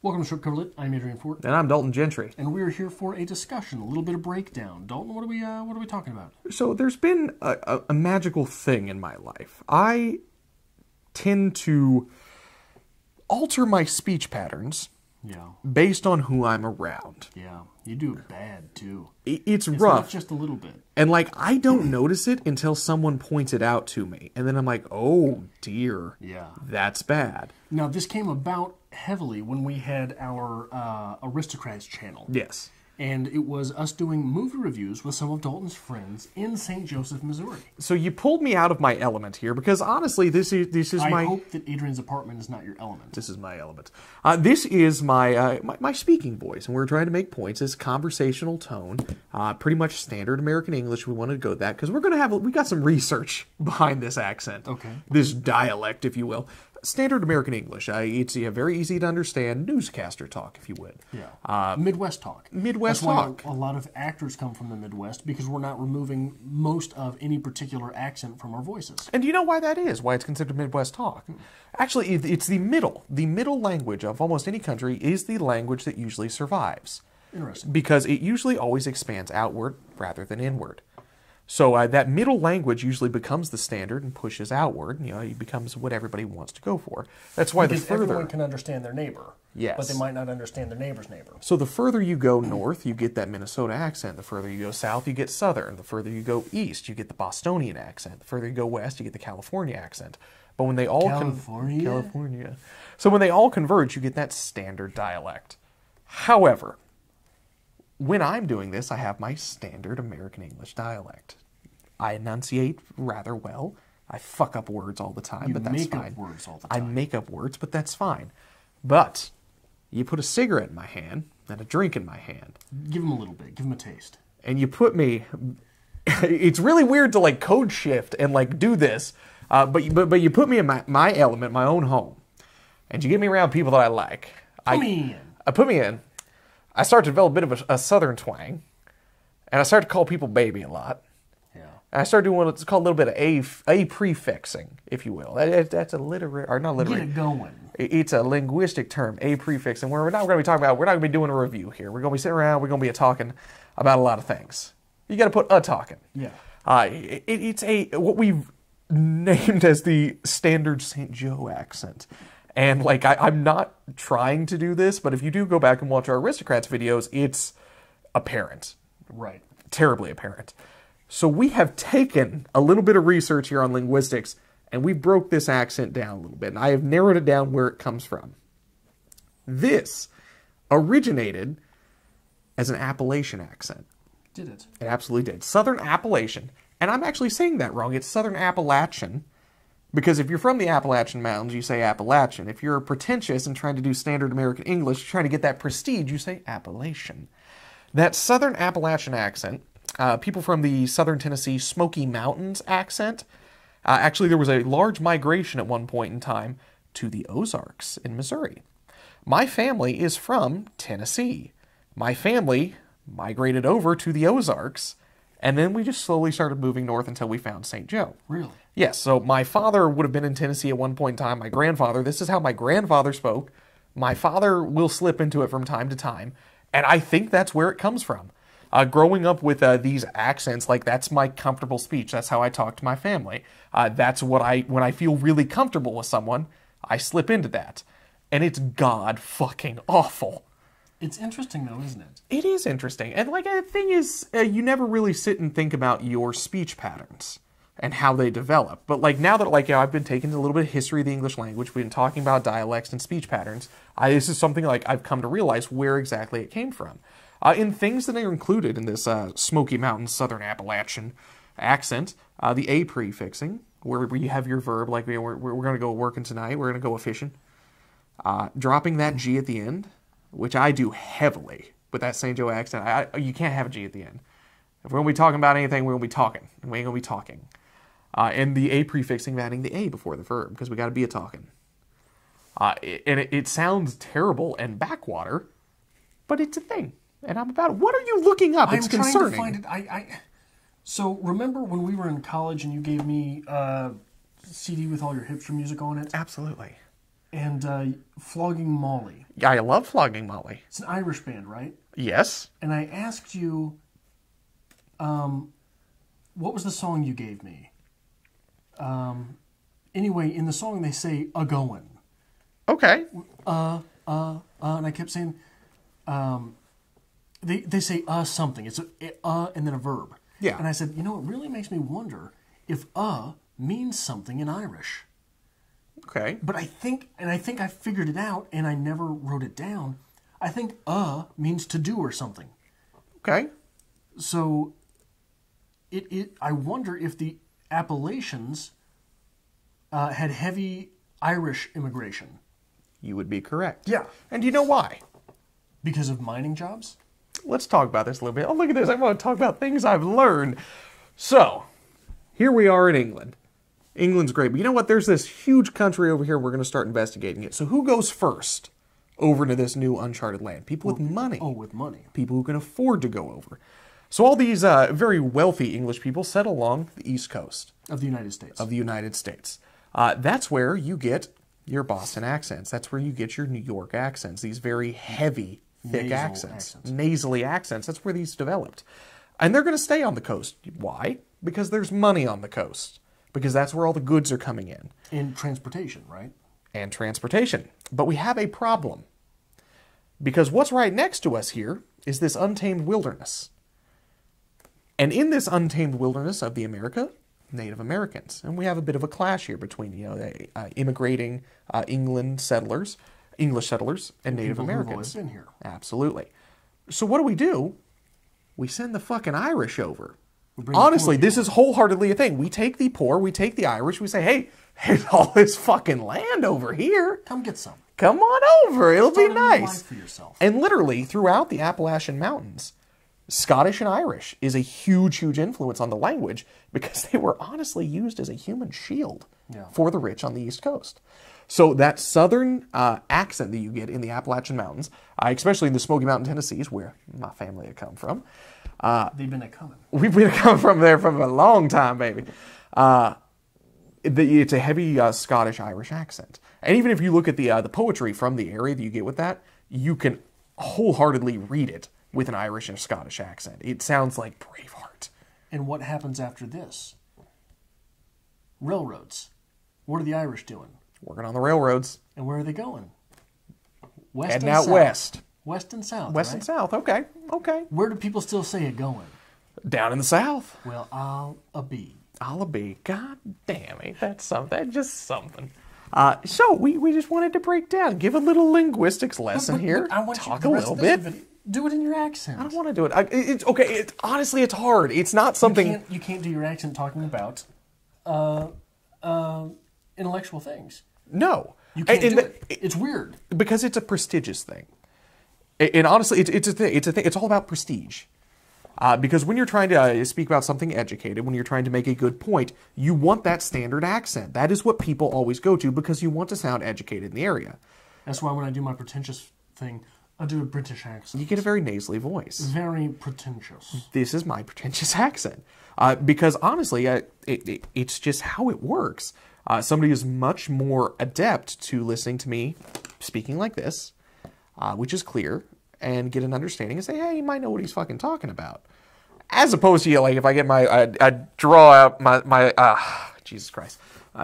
Welcome to Short Cover Lit. I'm Adrian Fort. And I'm Dalton Gentry. And we're here for a discussion, a little bit of breakdown. Dalton, what are we talking about? So there's been a magical thing in my life. I tend to alter my speech patterns based on who I'm around. Yeah, you do it bad, too. It's rough. Not just a little bit. And, I don't notice it until someone points it out to me. And then I'm like, oh, dear. Yeah. That's bad. Now, this came about heavily when we had our Aristocrats channel. Yes. And it was us doing movie reviews with some of Dalton's friends in St. Joseph, Missouri. So you pulled me out of my element here because honestly, this is my. I hope that Adrian's apartment is not your element. This is my element. This is my my speaking voice, and we're trying to make points. It's conversational tone, pretty much standard American English. We wanted to go with that because we got some research behind this accent. Okay. This dialect, if you will. Standard American English. It's very easy to understand newscaster talk, if you would. Yeah. Midwest talk. Midwest That's talk. Why a lot of actors come from the Midwest, because we're not removing most of any particular accent from our voices. And do you know why that is? Why it's considered Midwest talk? Actually, it's the middle. The middle language of almost any country is the language that usually survives. Interesting. Because it usually always expands outward rather than inward. So that middle language usually becomes the standard and pushes outward. It becomes what everybody wants to go for. That's why because everyone can understand their neighbor. Yes. But they might not understand their neighbor's neighbor. So the further you go north, you get that Minnesota accent. The further you go south, you get Southern. The further you go east, you get the Bostonian accent. The further you go west, you get the California accent. But when they all California. So when they all converge, you get that standard dialect. However, when I'm doing this, I have my standard American English dialect. I enunciate rather well. I fuck up words all the time, but that's fine. You make up words all the time. I make up words, but that's fine. But you put a cigarette in my hand and a drink in my hand. Give them a little bit. Give them a taste. And you put me... It's really weird to code shift and do this, but you put me in my element, my own home, and you get me around people that I like. Put me in. I start to develop a bit of a southern twang, and I start to call people baby a lot. Yeah. And I start doing what's called a little bit of a prefixing, if you will. That's a literary, or not literary. Get it going. It's a linguistic term, a prefix, and we're not going to be talking about. We're not going to be doing a review here. We're going to be sitting around. We're going to be talking about a lot of things. You got to put a talking. Yeah. It's what we've named as the standard St. Joe accent. And I'm not trying to do this, but if you do go back and watch our Aristocrats videos, it's apparent. Right. Terribly apparent. So we have taken a little bit of research here on linguistics, and we broke this accent down a little bit, and I have narrowed it down where it comes from. This originated as an Appalachian accent. Did it? It absolutely did. Southern Appalachian. And I'm actually saying that wrong. It's Southern Appalachian. Because if you're from the Appalachian Mountains, you say Appalachian. If you're pretentious and trying to do standard American English, trying to get that prestige, you say Appalachian. That Southern Appalachian accent, people from the Southern Tennessee Smoky Mountains accent, actually there was a large migration at one point in time to the Ozarks in Missouri. My family is from Tennessee. My family migrated over to the Ozarks, and then we just slowly started moving north until we found St. Joe. Really? Yes, so my father would have been in Tennessee at one point in time. My grandfather, this is how my grandfather spoke. My father will slip into it from time to time, and I think that's where it comes from. Growing up with these accents, that's my comfortable speech. That's how I talk to my family. That's what when I feel really comfortable with someone, I slip into that. And it's god fucking awful. It's interesting, though, isn't it? It is interesting. And, the thing is, you never really sit and think about your speech patterns and how they develop. But, now that, I've been taking a little bit of history of the English language, we've been talking about dialects and speech patterns, this is something, I've come to realize where exactly it came from. In things that are included in this Smoky Mountains Southern Appalachian accent, the a prefixing, where you have your verb, we're going to go working tonight, we're going to go a-fishing. Dropping that G at the end, which I do heavily with that St. Joe accent. You can't have a G at the end. If we're going to be talking about anything, we're going to be talking. And we ain't going to be talking. And the a prefixing, adding the a before the verb, because we got to be a-talking. It sounds terrible and backwater, but it's a thing. And I'm about it. What are you looking up? It's concerning. I'm trying to find it. So remember when we were in college and you gave me a CD with all your hipster music on it? Absolutely. And Flogging Molly. Yeah, I love Flogging Molly. It's an Irish band, right? Yes. And I asked you, what was the song you gave me? Anyway, in the song they say "a-goin'." Okay. And I kept saying, they say something. It's and then a verb. Yeah. And I said, it really makes me wonder if means something in Irish. Okay. But I think I figured it out, and I never wrote it down. I think means to do or something. Okay. So I wonder if the Appalachians had heavy Irish immigration. You would be correct. Yeah. And do you know why? Because of mining jobs? Let's talk about this a little bit. Oh, look at this. I want to talk about things I've learned. So, here we are in England. England's great. But you know what? There's this huge country over here. We're going to start investigating it. So who goes first over to this new uncharted land? People with money. Oh, with money. People who can afford to go over. So all these very wealthy English people settle along the East Coast. Of the United States. Of the United States. That's where you get your Boston accents. That's where you get your New York accents. These very heavy, thick accents. Nasally accents. That's where these developed. And they're going to stay on the coast. Why? Because there's money on the coast. Because that's where all the goods are coming in. And transportation, right? And transportation. But we have a problem. Because what's right next to us here is this untamed wilderness. And in this untamed wilderness of the America, Native Americans. And we have a bit of a clash here between, immigrating English settlers, and Native Americans. Who've always been here. Absolutely. So what do? We send the fucking Irish over. Honestly, this is wholeheartedly a thing. We take the poor, we take the Irish, we say, hey, there's all this fucking land over here. Come get some. Come on over. It'll be Start a new nice. life for yourself. And literally, throughout the Appalachian Mountains, Scottish and Irish is a huge, huge influence on the language because they were honestly used as a human shield for the rich on the East Coast. So that southern accent that you get in the Appalachian Mountains, especially in the Smoky Mountain Tennessees, where my family had come from. They've been coming. We've been coming from there for a long time, baby. It's a heavy Scottish-Irish accent. And even if you look at the poetry from the area that you get with that, you can wholeheartedly read it with an Irish and Scottish accent. It sounds like Braveheart. And what happens after this? Railroads. What are the Irish doing? Working on the railroads. And where are they going? West Heading and out south. west. West and south, West and south, okay. Where do people still say it going? Down in the south. Well, I'll be. God damn it. That's something. That's just something. So we just wanted to break down, give a little linguistics lesson here. I want talk you, a little bit. Do it in your accent. I don't want to do it. It's okay. Honestly, it's hard. It's not something. You can't do your accent talking about intellectual things. No, you can't do it. It's weird because it's a prestigious thing. And honestly, it's a thing. It's a thing. It's all about prestige. Because when you're trying to speak about something educated, when you're trying to make a good point, you want that standard accent. That is what people always go to because you want to sound educated in the area. That's why when I do my pretentious thing, I do a British accent. You get a very nasally voice. Very pretentious. This is my pretentious accent. Because honestly, it's just how it works. Somebody is much more adept to listening to me speaking like this, which is clear, and get an understanding and say, hey, he might know what he's fucking talking about. As opposed to, like, if I get I draw out my Jesus Christ.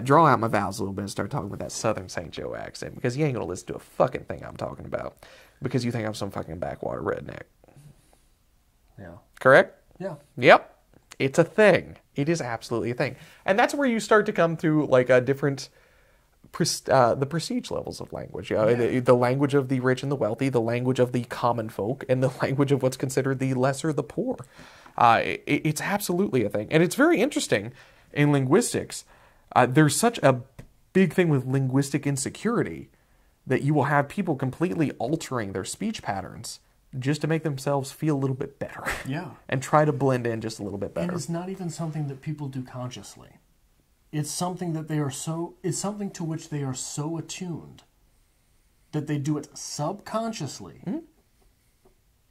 Draw out my vowels a little bit and start talking with that Southern St. Joe accent, because you ain't going to listen to a fucking thing I'm talking about, because you think I'm some fucking backwater redneck. Yeah. Correct? Yeah. Yep. It's a thing. It is absolutely a thing. And that's where you start to come through, like, a different... the prestige levels of language, the language of the rich and the wealthy, the language of the common folk, and the language of what's considered the lesser, the poor. It's absolutely a thing. And it's very interesting in linguistics. There's such a big thing with linguistic insecurity that you will have people completely altering their speech patterns just to make themselves feel a little bit better. Yeah. And try to blend in just a little bit better. And it's not even something that people do consciously. It's something that it's something to which they are so attuned that they do it subconsciously,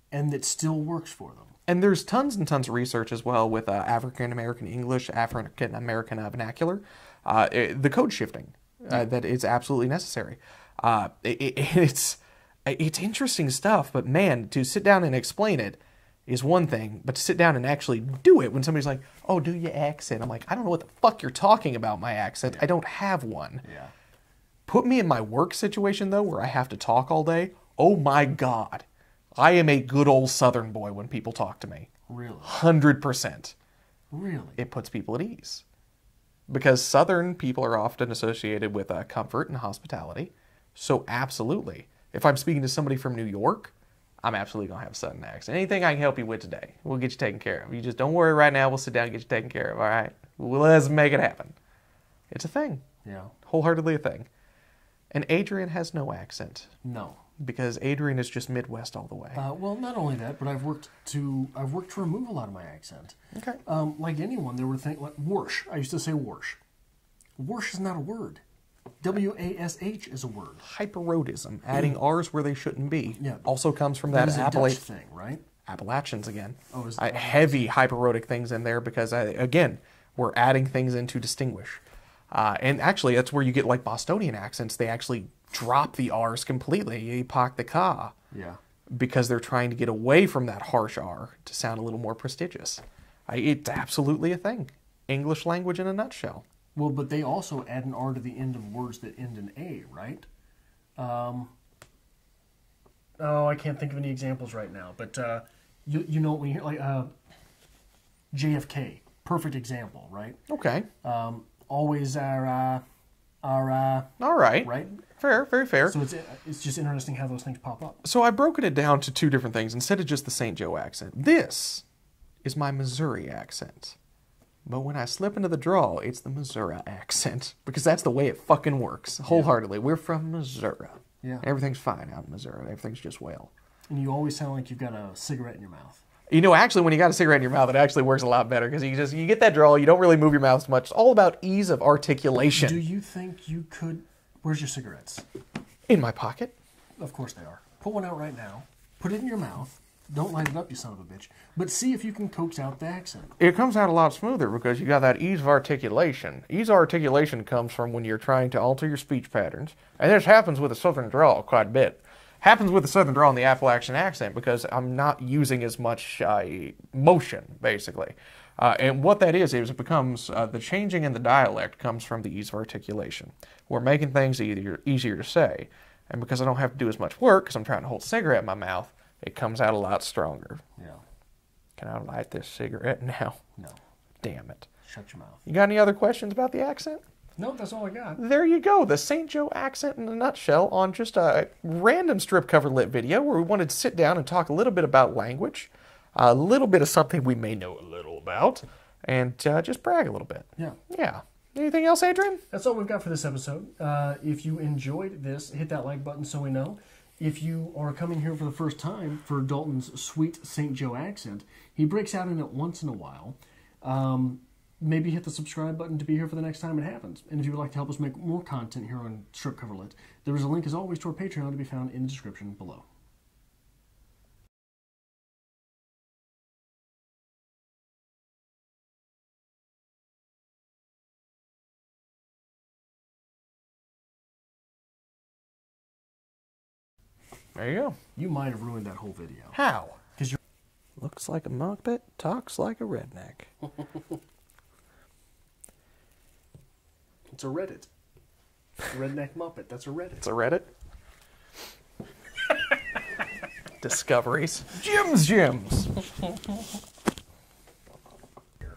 and it still works for them. And there's tons and tons of research as well with African American English, African American vernacular, the code shifting that is absolutely necessary. It's interesting stuff, but man, to sit down and explain it is one thing, but to sit down and actually do it when somebody's like, oh, do your accent. I'm like, I don't know what the fuck you're talking about, my accent. I don't have one. Yeah. Put me in my work situation, though, where I have to talk all day. Oh, my God. I am a good old Southern boy when people talk to me. Really? 100%. Really? It puts people at ease. Because Southern people are often associated with comfort and hospitality. So absolutely. If I'm speaking to somebody from New York, I'm absolutely going to have a Southern accent. Anything I can help you with today, we'll get you taken care of. You just don't worry right now. We'll sit down and get you taken care of, all right? Let's make it happen. It's a thing. Yeah. Wholeheartedly a thing. And Adrian has no accent. No. Because Adrian is just Midwest all the way. Well, not only that, but I've worked to remove a lot of my accent. Okay. Like anyone, there were things like warsh. I used to say warsh. Warsh is not a word. W-A-S-H is a word. Hyperodism, adding R's where they shouldn't be, Yeah. also comes from that That is a Dutch thing, right? Appalachians again. Oh, is Heavy hyperodic things in there because, again, we're adding things in to distinguish. And actually, that's where you get like Bostonian accents. They actually drop the R's completely. You park the car. Yeah. Because they're trying to get away from that harsh R to sound a little more prestigious. It's absolutely a thing. English language in a nutshell. Well, but they also add an R to the end of words that end in A, right? I can't think of any examples right now, but you know when you hear like JFK, perfect example, right? Okay. Always are All right. right? Fair, very fair. So it's just interesting how those things pop up. So I've broken it down to two different things instead of just the St. Joe accent. This is my Missouri accent. But when I slip into the draw, it's the Missouri accent. Because that's the way it fucking works. Wholeheartedly. We're from Missouri. Yeah. Everything's fine out in Missouri. Everything's just well. And you always sound like you've got a cigarette in your mouth. You know, actually, when you got a cigarette in your mouth, it actually works a lot better. Because you get that draw, you don't really move your mouth as much. It's all about ease of articulation. Do you think you could... Where's your cigarettes? In my pocket. Of course they are. Pull one out right now. Put it in your mouth. Don't light it up, you son of a bitch. But see if you can coax out the accent. It comes out a lot smoother because you got that ease of articulation. Ease of articulation comes from when you're trying to alter your speech patterns. And this happens with a southern drawl quite a bit. Happens with the southern drawl and the Appalachian accent because I'm not using as much motion, basically. And what that is it becomes, the changing in the dialect comes from the ease of articulation. We're making things easier to say. And because I don't have to do as much work, because I'm trying to hold a cigarette in my mouth, it comes out a lot stronger. Yeah. Can I light this cigarette now? No. Damn it. Shut your mouth. You got any other questions about the accent? No, that's all I got. There you go. The St. Joe accent in a nutshell on just a random strip cover lit video where we wanted to sit down and talk a little bit about language, a little bit of something we may know a little about, and just brag a little bit. Yeah. Yeah. Anything else, Adrian? That's all we've got for this episode. If you enjoyed this, hit that like button so we know. If you are coming here for the first time for Dalton's sweet St. Joe accent, he breaks out in it once in a while. Maybe hit the subscribe button to be here for the next time it happens. And if you would like to help us make more content here on Strip Cover Lit, there is a link, as always, to our Patreon to be found in the description below. There you go. You might have ruined that whole video. How? Because you're... Looks like a muppet, talks like a redneck. It's a Reddit. Redneck Muppet. That's a Reddit. It's a Reddit. Discoveries. Gems.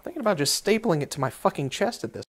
Thinking about just stapling it to my fucking chest at this